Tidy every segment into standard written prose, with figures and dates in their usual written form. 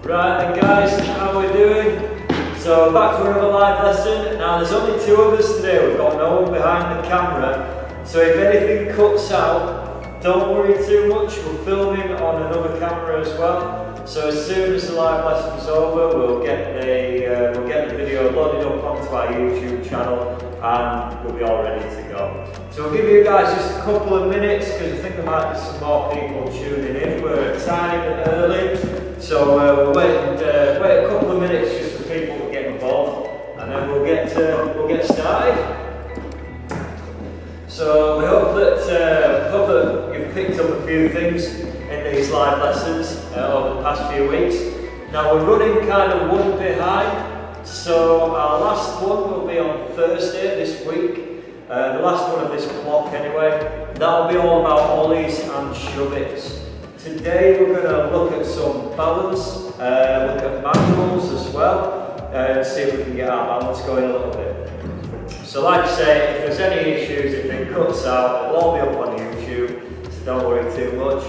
Right then guys, how we're doing? So back for another live lesson. Now there's only two of us today, we've got no one behind the camera. So if anything cuts out, don't worry too much, we're filming on another camera as well. So as soon as the live lesson's over, we'll get the video loaded up onto our YouTube channel and we'll be all ready to go. So we'll give you guys just a couple of minutes because I think there might be some more people tuning in. We're a tiny bit early, so we'll wait a couple of minutes just for people to get involved, and then we'll get started. So we hope that you've picked up a few things in these live lessons over the past few weeks. Now we're running kind of one behind, so our last one will be on Thursday this week. The last one of this block anyway. That'll be all about ollies and shove-its. Today we're going to look at some balance, look at manuals as well, and see if we can get our balance going a little bit. So like I say, if there's any issues, if it cuts out, it'll all be up on YouTube, so don't worry too much.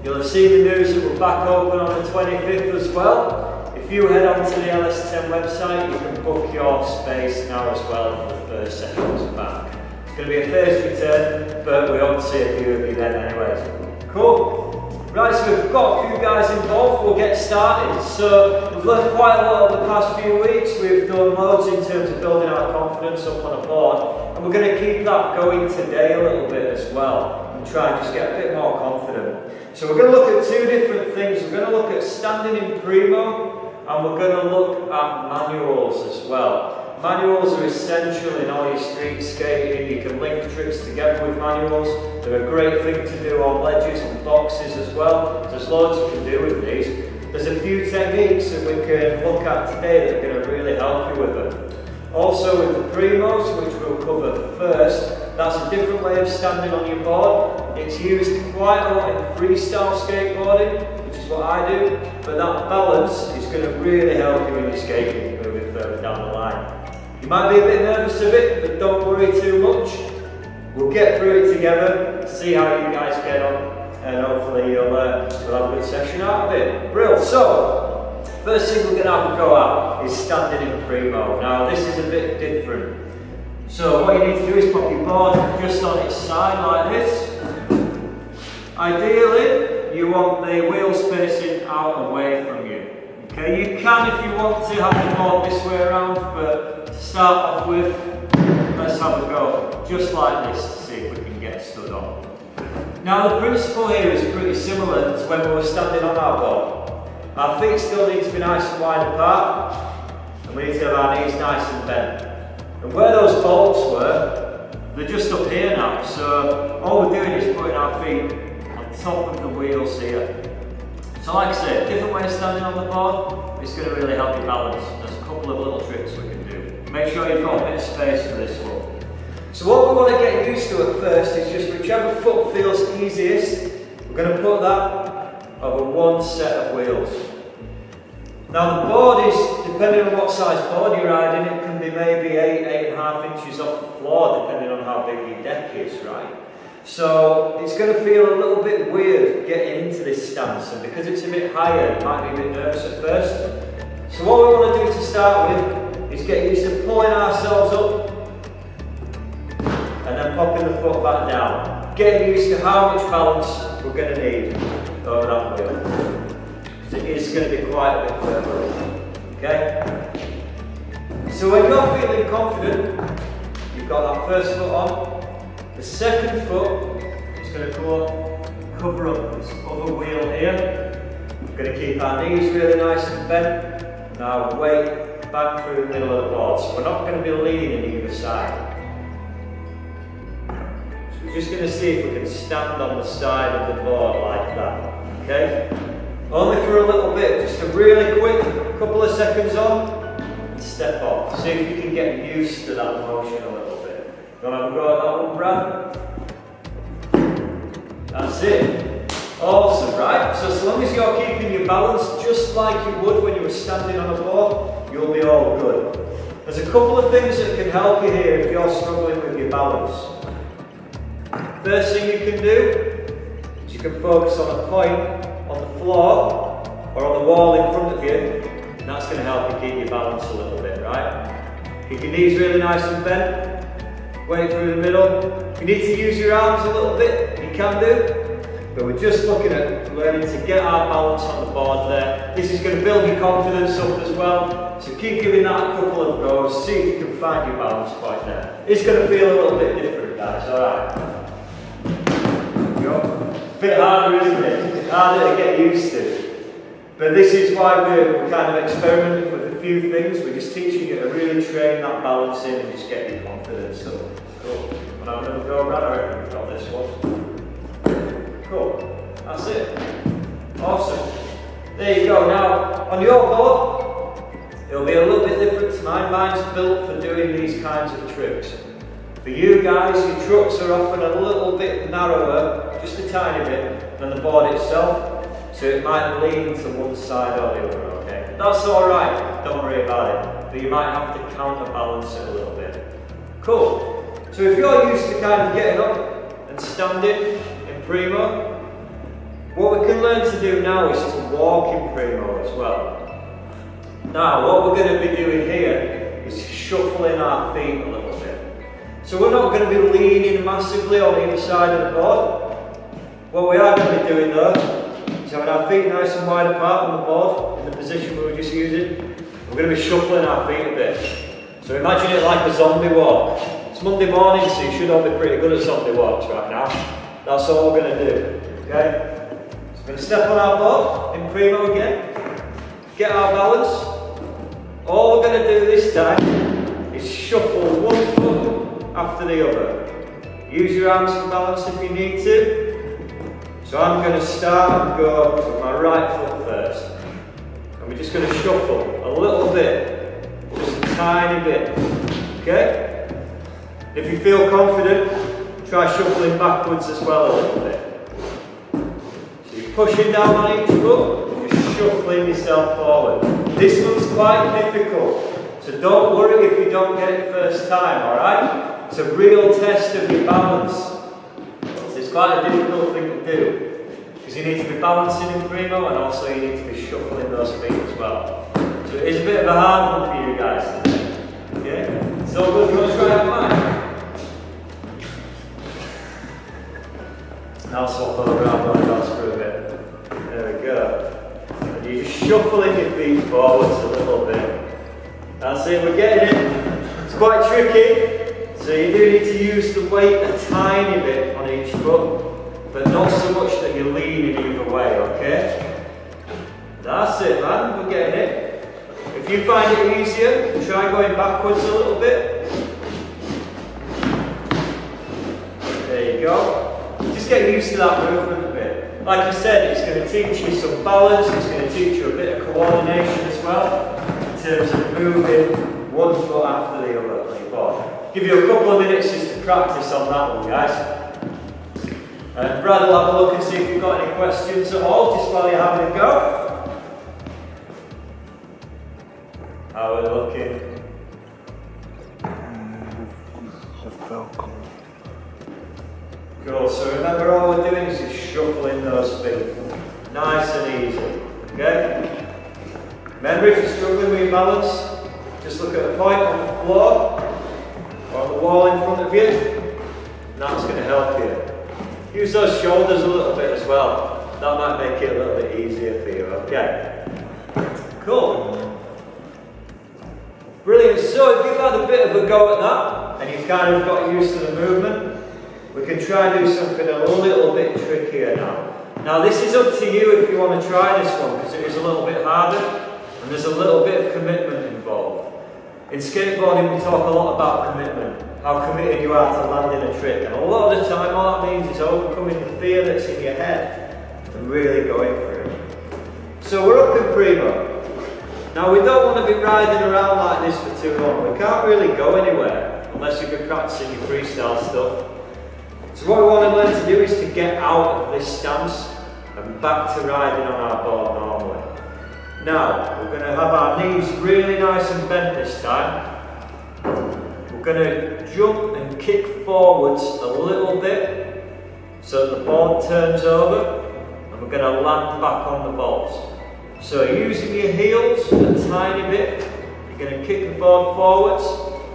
You'll have seen the news that we're back open on the 25th as well. If you head on to the LS10 website, you can book your space now as well for the first sessions back. It's going to be a phased return, but we hope to see a few of you then anyways. Cool. Right, so we've got a few guys involved, we'll get started. So we've learned quite a lot over the past few weeks. We've done loads in terms of building our confidence up on a board, and we're going to keep that going today a little bit as well, and try and just get a bit more confident. So we're going to look at two different things. We're going to look at standing in Primo, and we're going to look at manuals as well. Manuals are essential in all your street skating. You can link tricks together with manuals. They're a great thing to do on ledges and boxes as well. There's loads you can do with these. There's a few techniques that we can look at today that are going to really help you with them. Also with the Primos, which we'll cover first, that's a different way of standing on your board. It's used quite a lot in freestyle skateboarding, which is what I do, but that balance is going to really help you in your skating moving further down the line. You might be a bit nervous of it, but don't worry too much. We'll get through it together, see how you guys get on, and hopefully you'll have a good session out of it. Brilliant. So, first thing we're going to have a go at is standing in Primo. Now this is a bit different. So what you need to do is pop your board just on its side like this. Ideally, you want the wheels facing out away from you. Okay, you can if you want to have the board this way around, but to start off with, let's have a go just like this to see if we can get stood on. Now the principle here is pretty similar to when we were standing on our board. Our feet still need to be nice and wide apart, and we need to have our knees nice and bent. And where those bolts were, they're just up here now, so all we're doing is putting our feet on top of the wheels here. So like I say, a different way of standing on the board, it's going to really help you balance. There's a couple of little tricks we can do. Make sure you've got a bit of space for this one. So what we want to get used to at first is just whichever foot feels easiest, we're going to put that over one set of wheels. Now the board is, depending on what size board you're riding, it can be maybe 8.5 inches off the floor, depending on how big your deck is, right? So it's going to feel a little bit weird getting into this stance, and because it's a bit higher, you might be a bit nervous at first. So what we want to do to start with is get used to pulling ourselves up and then popping the foot back down. Getting used to how much balance we're going to need over that wheel. It is going to be quite a bit further up, okay? So when you're feeling confident, you've got that first foot on, the second foot is going to cover up this other wheel here. We're going to keep our knees really nice and bent. Now weight back through the middle of the board, so we're not going to be leaning either side. So we're just going to see if we can stand on the side of the board like that, okay? Only for a little bit, just a really quick couple of seconds on and step off. See if you can get used to that motion a little bit. You want to have a go at that one, Brad? That's it. Awesome, right? So as long as you're keeping your balance just like you would when you were standing on a board, you'll be all good. There's a couple of things that can help you here if you're struggling with your balance. First thing you can do is you can focus on a point on the floor or on the wall in front of you, and that's going to help you keep your balance a little bit, right? Keep your knees really nice and bent, weight through the middle. If you need to use your arms a little bit, you can do. But we're just looking at learning to get our balance on the board there. This is going to build your confidence up as well. So keep giving that a couple of goes, see if you can find your balance point there. It's going to feel a little bit different, guys, alright? A bit harder, isn't it? It's harder to get used to. But this is why we're kind of experimenting with a few things. We're just teaching you to really train that balance in and just get your confidence up. Cool. When I'm going to go around, I reckon we've got this one. Cool. That's it. Awesome. There you go. Now, on your board, it'll be a little bit different to mine. Mine's built for doing these kinds of tricks. For you guys, your trucks are often a little bit narrower, just a tiny bit, than the board itself. So it might lean to one side or the other, okay? That's alright, don't worry about it. But you might have to counterbalance it a little bit. Cool. So if you're used to kind of getting up and standing in Primo, what we can learn to do now is to walk in Primo as well. Now, what we're going to be doing here is shuffling our feet a little bit. So we're not going to be leaning massively on either side of the board. What we are going to be doing though, is having our feet nice and wide apart on the board, in the position we were just using. We're going to be shuffling our feet a bit. So imagine it like a zombie walk. It's Monday morning, so you should all be pretty good at zombie walks right now. That's all we're going to do, okay? So we're going to step on our board in Primo again, get our balance. All we're going to do this time is shuffle one foot after the other. Use your arms for balance if you need to. So I'm going to start and go with my right foot first. And we're just going to shuffle a little bit, just a tiny bit, okay? If you feel confident, try shuffling backwards as well a little bit. So you're pushing down on each foot, and you're shuffling yourself forward. This one's quite difficult, so don't worry if you don't get it first time, alright? It's a real test of your balance. So it's quite a difficult thing to do, because you need to be balancing in Primo and also you need to be shuffling those feet as well. So it is a bit of a hard one for you guys today. Okay? So good, you want to try out mine? Now swap over around like that for a bit. There we go. And you're just shuffling your feet forwards a little bit. That's it, we're getting it. It's quite tricky, so you do need to use the weight a tiny bit on each foot, but not so much that you're leaning either way, okay? That's it, man, we're getting it. If you find it easier, try going backwards a little bit. There you go. Just get used to that movement a bit. Like I said, it's going to teach you some balance, it's going to teach you a bit of coordination as well, in terms of moving one foot after the other on your board. Give you a couple of minutes just to practice on that one, guys. And Brad will have a look and see if you've got any questions at all, just while you're having a go. How are we looking? Cool, so remember all we're doing is just shuffling those feet. Nice and easy, okay? Remember, if you're struggling with your balance, just look at the point on the floor or on the wall in front of you, and that's going to help you. Use those shoulders a little bit as well. That might make it a little bit easier for you, okay? Cool. Brilliant. So if you've had a bit of a go at that, and you've kind of got used to the movement, we can try and do something a little bit trickier now. Now this is up to you if you want to try this one, because it is a little bit harder, and there's a little bit of commitment involved. In skateboarding we talk a lot about commitment, how committed you are to landing a trick, and a lot of the time all that means is overcoming the fear that's in your head and really going for it. So we're up in Primo. Now we don't want to be riding around like this for too long. We can't really go anywhere unless you've been practicing your freestyle stuff. So what we want to learn to do is to get out of this stance and back to riding on our board normally. Now, we're going to have our knees really nice and bent this time. We're going to jump and kick forwards a little bit so that the board turns over, and we're going to land back on the balls. So using your heels a tiny bit, you're going to kick the board forwards,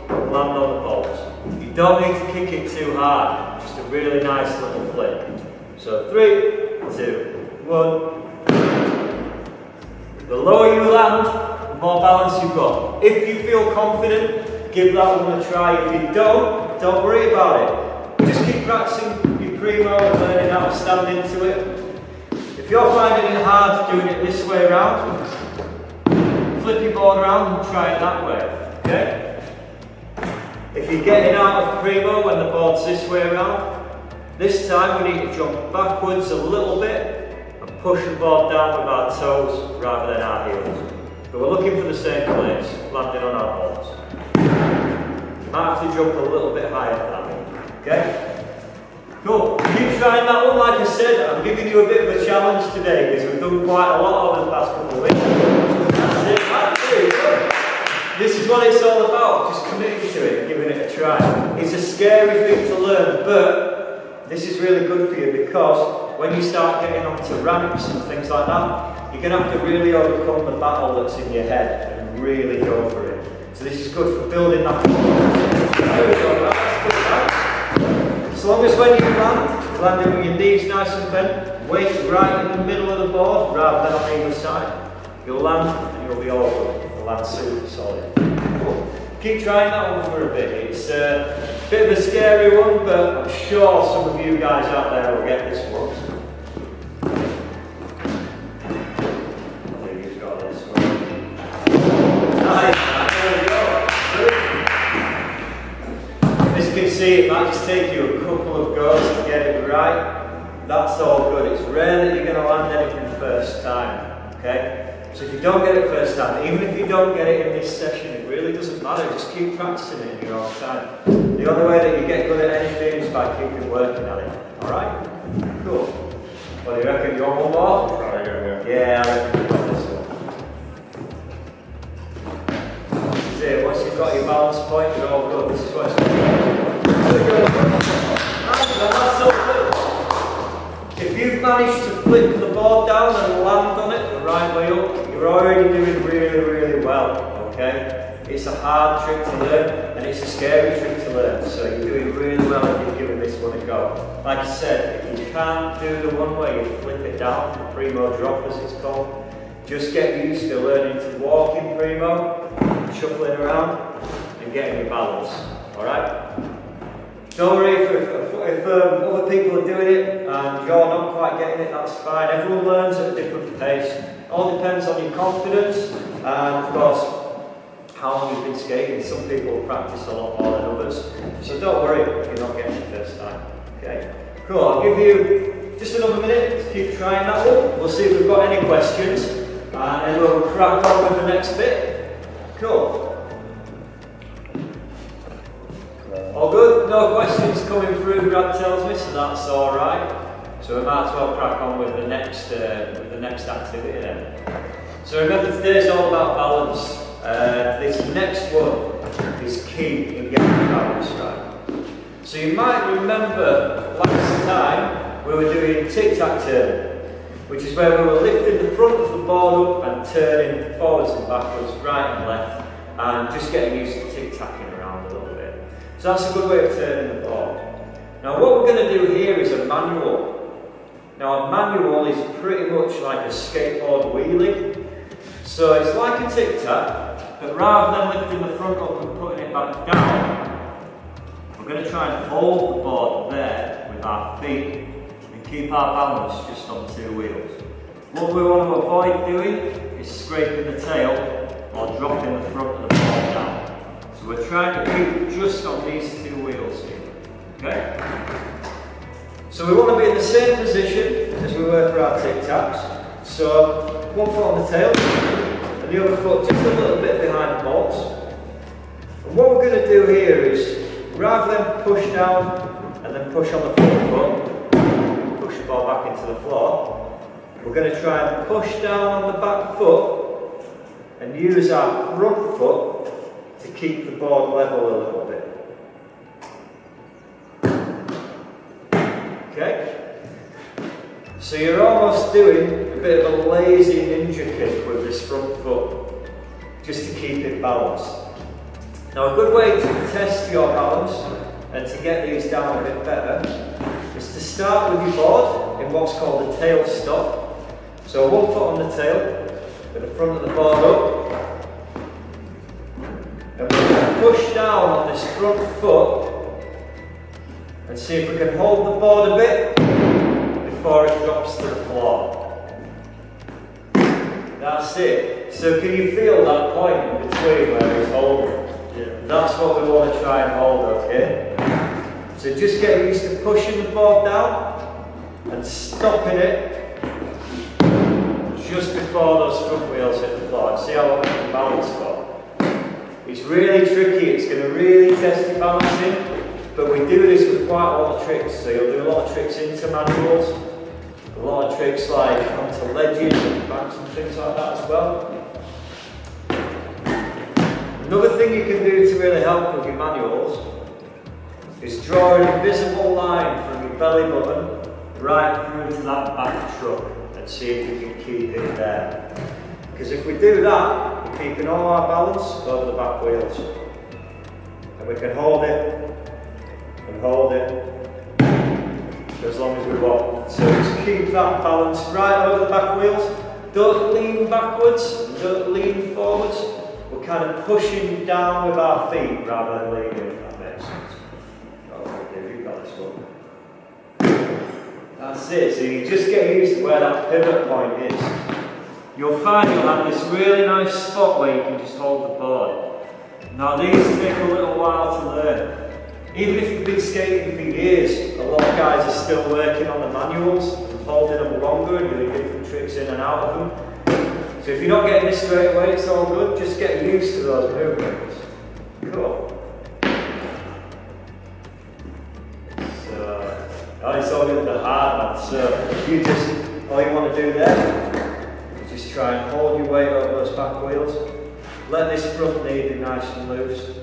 land on the balls. You don't need to kick it too hard, just a really nice little flick. So 3, 2, 1. The lower you land, the more balance you've got. If you feel confident, give that one a try. If you don't worry about it. Just keep practicing your Primo and learning how to stand into it. If you're finding it hard doing it this way around, flip your board around and try it that way, okay? If you're getting out of Primo when the board's this way around, this time we need to jump backwards a little bit and push the board down with our toes rather than our heels. But we're looking for the same place, landing on our balls. Might have to jump a little bit higher for that, okay? Cool. Keep trying that one. Like I said, I'm giving you a bit of a challenge today because we've done quite a lot over the past couple of weeks. That's it. That's it. This is what it's all about. Just committing to it and giving it a try. It's a scary thing to learn, but this is really good for you because when you start getting onto ramps and things like that, you're going to have to really overcome the battle that's in your head and really go for it. So this is good for building that. There we go. That's good, right? As long as when you land, landing with your knees nice and bent, weight right in the middle of the board rather than on either side. You'll land and you'll be all good. You'll land super solid. Cool. Keep trying that one for a bit. It's a bit of a scary one, but I'm sure some of you guys out there will get this one. I think you've got this one. Nice. There we go. As you can see, it might just take you a couple of goes to get it right. That's all good. It's rare that you're going to land anything first time. Okay? So if you don't get it first time, even if you don't get it in this session, it really doesn't matter. Just keep practicing it in your own time. The only way that you get good at anything is by keeping working at it. Alright? Cool. What do you reckon? You want one more? Try again, yeah, I reckon you've got this one. Once you've got your balance point, you're all good. This is what it's going to be. That's so good. If you've managed to flip the board down and land on it the right way up, you're already doing really, really well. Okay? It's a hard trick to learn and it's a scary trick to learn. So you're doing really well if you're giving this one a go. Like I said, if you can't do the one where you flip it down, the Primo drop as it's called, just get used to learning to walk in Primo, shuffling around and getting your balance. Alright? Don't worry if other people are doing it and you're not quite getting it, that's fine. Everyone learns at a different pace. It all depends on your confidence and of course how long you've been skating. Some people practice a lot more than others. So don't worry if you're not getting it first time. Okay? Cool, I'll give you just another minute to keep trying that one. We'll see if we've got any questions and then we'll crack on with the next bit. Cool. All good? No questions coming through, Brad tells me, so that's alright. So we might as well crack on with the next activity then. So remember, today's all about balance. This next one is key in getting your balance right. So you might remember last time we were doing tic-tac turn, which is where we were lifting the front of the board up and turning forwards and backwards, right and left, and just getting used to tic-tacking around a little bit. So that's a good way of turning the board. Now what we're going to do here is a manual. Now a manual is pretty much like a skateboard wheelie. So it's like a tic-tac, but rather than lifting the front up and putting it back down, we're going to try and hold the board there with our feet and keep our balance just on two wheels. What we want to avoid doing is scraping the tail or dropping the front of the board down. So we're trying to keep just on these two wheels here, okay? So we want to be in the same position as we were for our tic-tacs. So one foot on the tail and the other foot just a little bit behind the bolts. And what we're going to do here is, rather than push down and then push on the front foot, push the ball back into the floor, we're going to try and push down on the back foot and use our front foot to keep the board level a little bit. Okay? So you're almost doing a bit of a lazy ninja kick with this front foot, just to keep it balanced. Now a good way to test your balance and to get these down a bit better is to start with your board in what's called a tail stop. So one foot on the tail, with the front of the board up, and we're going to push down on this front foot and see if we can hold the board a bit before it drops to the floor. That's it. So can you feel that point in between where it's holding? Yeah. That's what we want to try and hold, okay? So just get used to pushing the board down and stopping it just before those front wheels hit the floor. And see how long you can balance for. It's really tricky, it's going to really test your balancing, but we do this with quite a lot of tricks. So you'll do a lot of tricks into manuals, a lot of tricks like onto ledges and banks and things like that as well. Another thing you can do to really help with your manuals is draw an invisible line from your belly button right through to that back truck and see if you can keep it there. Because if we do that, we're keeping all our balance over the back wheels. And we can hold it and hold it for as long as we want. So just keep that balance right over the back wheels. Don't lean backwards, don't lean forwards. We're kind of pushing down with our feet rather than leaning, if that makes sense. You've got this one. That's it, so you just get used to where that pivot point is. You'll find you'll have this really nice spot where you can just hold the board. Now these take a little while to learn. Even if you've been skating for years, a lot of guys are still working on the manuals and holding them longer and doing different tricks in and out of them. So if you're not getting this straight away, it's all good. Just get used to those movements. Cool. So, it's all in the hard man. So all you want to do there is just try and hold your weight over those back wheels. Let this front knee be nice and loose.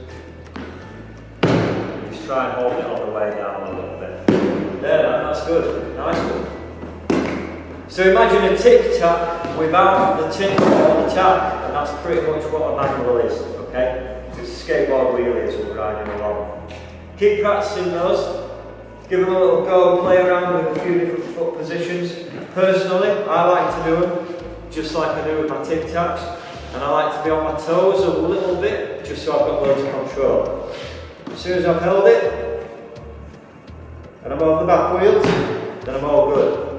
Just try and hold it on the way down a little bit. There, that's good. Nice one. So imagine a tic-tac without the tick or the tack, and that's pretty much what a manual is, okay? So it's a skateboard wheelie as we're riding along. Keep practicing those. Give them a little go, play around with a few different foot positions. Personally, I like to do them just like I do with my tic-tacs, and I like to be on my toes a little bit, just so I've got loads of control. As soon as I've held it, and I'm over the back wheels, then I'm all good.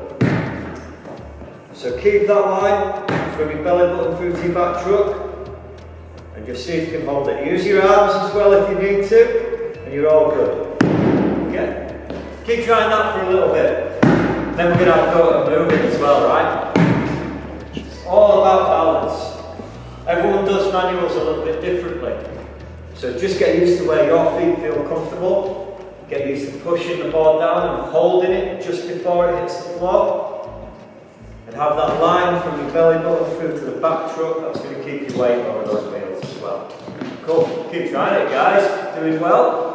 So keep that line from your belly button through to your back truck, and just see if you can hold it. Use your arms as well if you need to, and you're all good. Okay? Keep trying that for a little bit. Then we're going to have to go at moving as well, right? It's all about balance. Everyone does manuals a little bit differently. So just get used to where your feet feel comfortable. Get used to pushing the board down and holding it just before it hits the floor. And have that line from your belly button through to the back truck. That's going to keep your weight over those wheels as well. Cool. Keep trying it, guys. Doing well.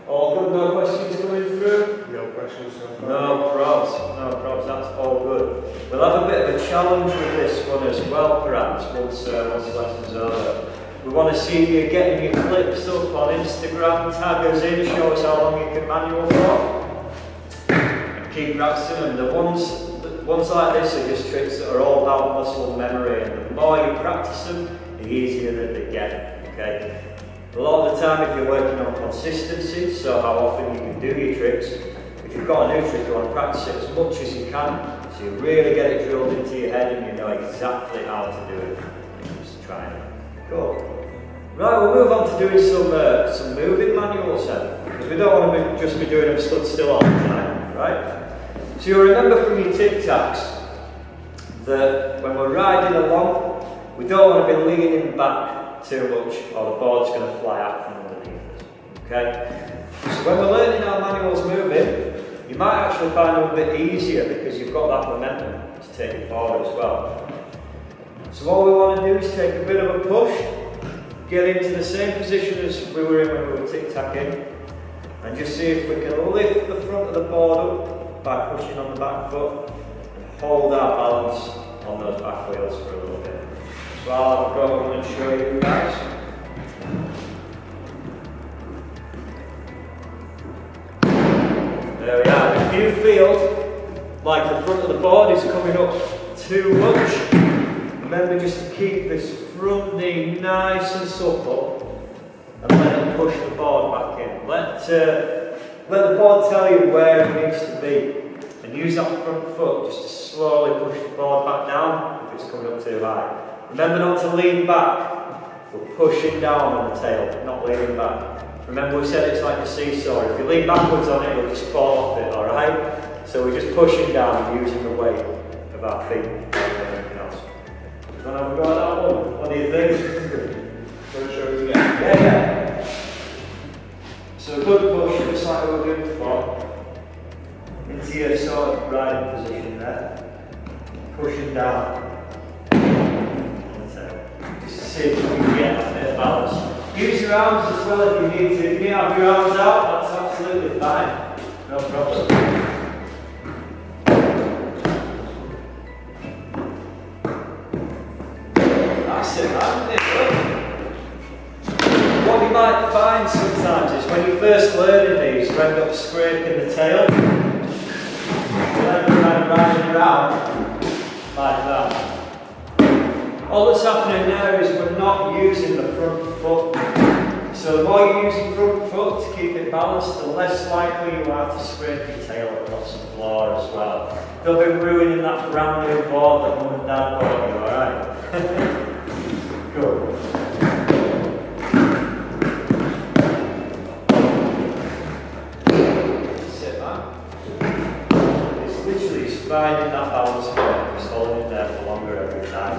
All good, no questions coming through? No questions so far. No probs, that's all good. We'll have a bit of a challenge with this one as well, perhaps, once the lesson's over. We want to see you getting your clips up on Instagram, tag us in, show us how long you can manual for. And keep practicing them. The ones like this are just tricks that are all about muscle memory, and the more you practice them, the easier that they get, okay? A lot of the time, if you're working on consistency, so how often you can do your tricks, if you've got a new trick, you want to practice it as much as you can, so you really get it drilled into your head and you know exactly how to do it. Just trying it. Cool. Right, we'll move on to doing some moving manuals then, because we don't want to just be doing them stood still all the time, right? So you'll remember from your tic-tacs that when we're riding along, we don't want to be leaning back too much or the board's going to fly out from underneath us, okay? So when we're learning how manuals moving, you might actually find them a bit easier because you've got that momentum to take it forward as well. So what we want to do is take a bit of a push, get into the same position as we were in when we were tic-tacking, and just see if we can lift the front of the board up by pushing on the back foot and hold our balance on those back wheels for a little bit. So I'll have a go and show you guys. There we are. If you feel like the front of the board is coming up too much, remember just to keep this front knee nice and supple and let it push the board back in. Let the board tell you where it needs to be, and use that front foot just to slowly push the board back down if it's coming up too high. Remember not to lean back, but pushing down on the tail, not leaning back. Remember we said it's like a seesaw. If you lean backwards on it, you'll just fall off it, alright? So we're just pushing down and using the weight of our feet more than anything else. Do you want to have a go at that one? What do you think? Show us again. Yeah. So a good push, just like we were doing before. Into your sort of riding position there. Pushing down. Just to see if you can get a bit of balance. Use your arms as well if you need to. If you have your arms out, that's absolutely fine. No problem. That's it, man. What you might find sometimes is when you first learn these, you end up scraping the tail. You end up kind of riding around like that. All that's happening now is we're not using the front foot. So the more you use your front foot to keep it balanced, the less likely you are to scrape your tail across the floor as well. Don't be ruining that brand new board that mum and dad bought you, alright? Good. That's it, man. It's literally just finding that balance point, just holding it there for longer every time.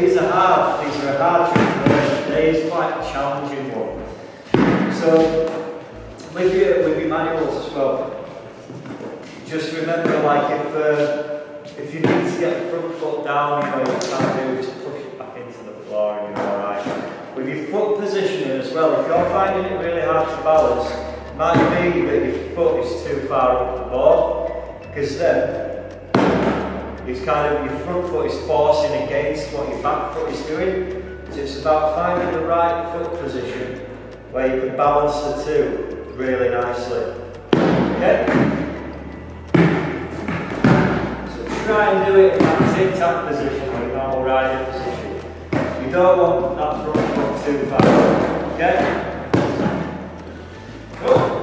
These are hard. These are a hard trick to learn. Today is quite a challenging one. So, with your manuals as well, just remember, like if you need to get the front foot down, you know what you can do, just push it back into the floor and you're alright. With your foot positioning as well, if you're finding it really hard to balance, it might be that your foot is too far up the board, because then it's kind of, your front foot is forcing against what your back foot is doing. So it's about finding the right foot position where you can balance the two really nicely. Okay? So try and do it in that tic-tac position or your normal riding position. You don't want that front foot too far. Okay? Cool.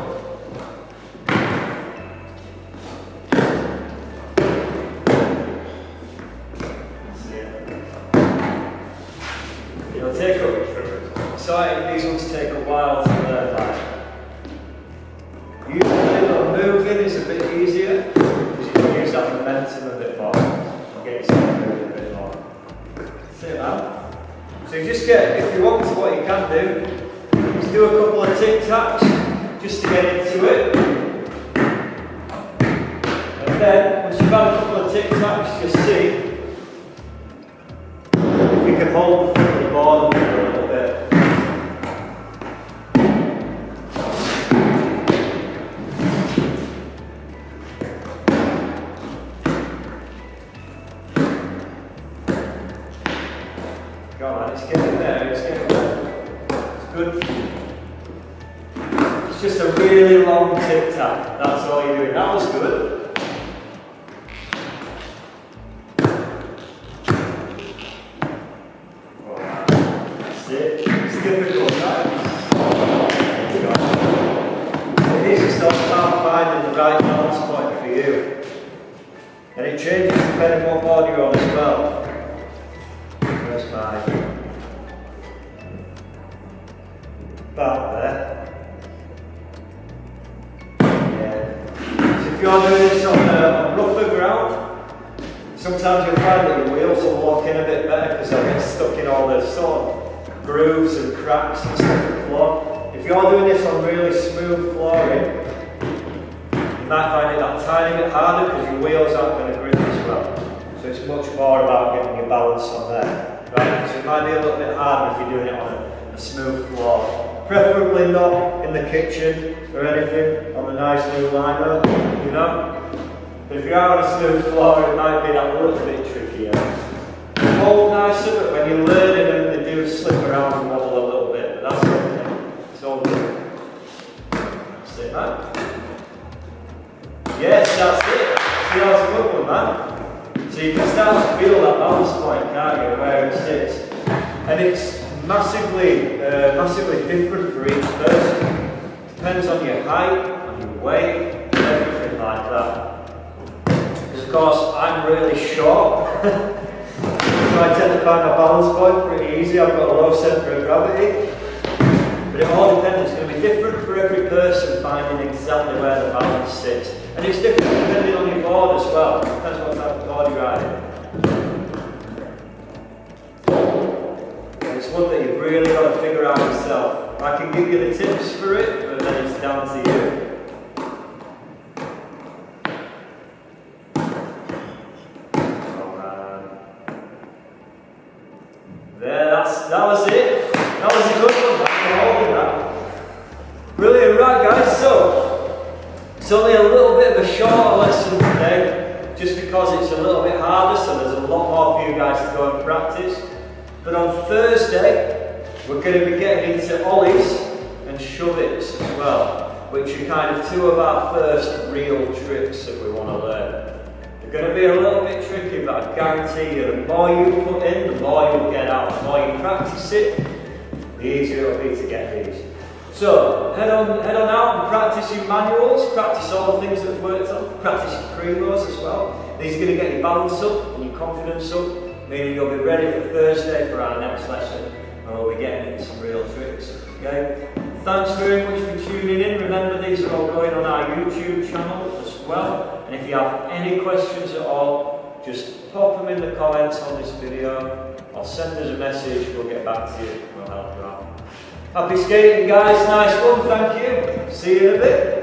It'll take these ones take a while to learn that. Usually moving is a bit easier because you can use that momentum a bit more and get yourself moving a bit more. See that? So you just get, if you want to, what you can do is do a couple of tic-tacs just to get into it. And then, once you've had a couple of tic-tacs, just see if you can hold the foot of the board for a little bit. Go on, it's getting there, it's getting there. It's good. It's just a really long tic-tac, that's all you're doing. That was good. That's it. It's difficult, right? It is just about finding the right balance point for you. And it changes depending on what board you're on as well. Where's mine? About there. Yeah. So if you're doing this on rougher ground, sometimes you'll find that your wheels will lock in a bit better because they'll get stuck in all the sort of grooves and cracks and stuff in the floor. If you're doing this on really smooth flooring, you might find it that tiny bit harder because your wheels aren't going to grip as well. So it's much more about getting your balance on there. Right? So it might be a little bit harder if you're doing it on a smooth floor. Preferably not in the kitchen or anything on the nice new liner, you know. But if you are on a smooth floor, it might be that little bit trickier. Hold nicer, but when you're learning them, they do slip around and wobble a little bit, but that's okay. It's all good. That's it, man. Yes, that's it. See, that's a good one, man. So you can start to feel that balance point, can't you, where it sits. And it's massively different for each person. Depends on your height, on your weight, everything like that. Because of course, I'm really short. So I tend to find my balance point pretty easy. I've got a low centre of gravity. But it all depends. It's going to be different for every person finding exactly where the balance sits. And it's different depending on your board as well. It depends what type of board you're riding. And it's one that you've really got to figure out yourself. I can give you the tips for it, but then it's down to you. That was it. That was a good one. That. Brilliant, right guys, so it's only a little bit of a shorter lesson today, just because it's a little bit harder, so there's a lot more for you guys to go and practice. But on Thursday, we're going to be getting into ollies and shove-its as well, which are kind of two of our first real tricks that we want to learn. They're going to be a little bit tricky, but I guarantee you, the more you put in, the more you'll get out. The more you practice it, the easier it'll be to get these. So, head on out and practice your manuals, practice all the things that we've worked on, practice your primos as well. These are going to get your balance up and your confidence up, meaning you'll be ready for Thursday for our next lesson, and we'll be getting into some real tricks. Okay? Thanks very much for tuning in. Remember, these are all going on our YouTube channel as well. And if you have any questions at all, just pop them in the comments on this video, or send us a message, we'll get back to you, we'll help you out. Happy skating guys, nice one, thank you. See you in a bit.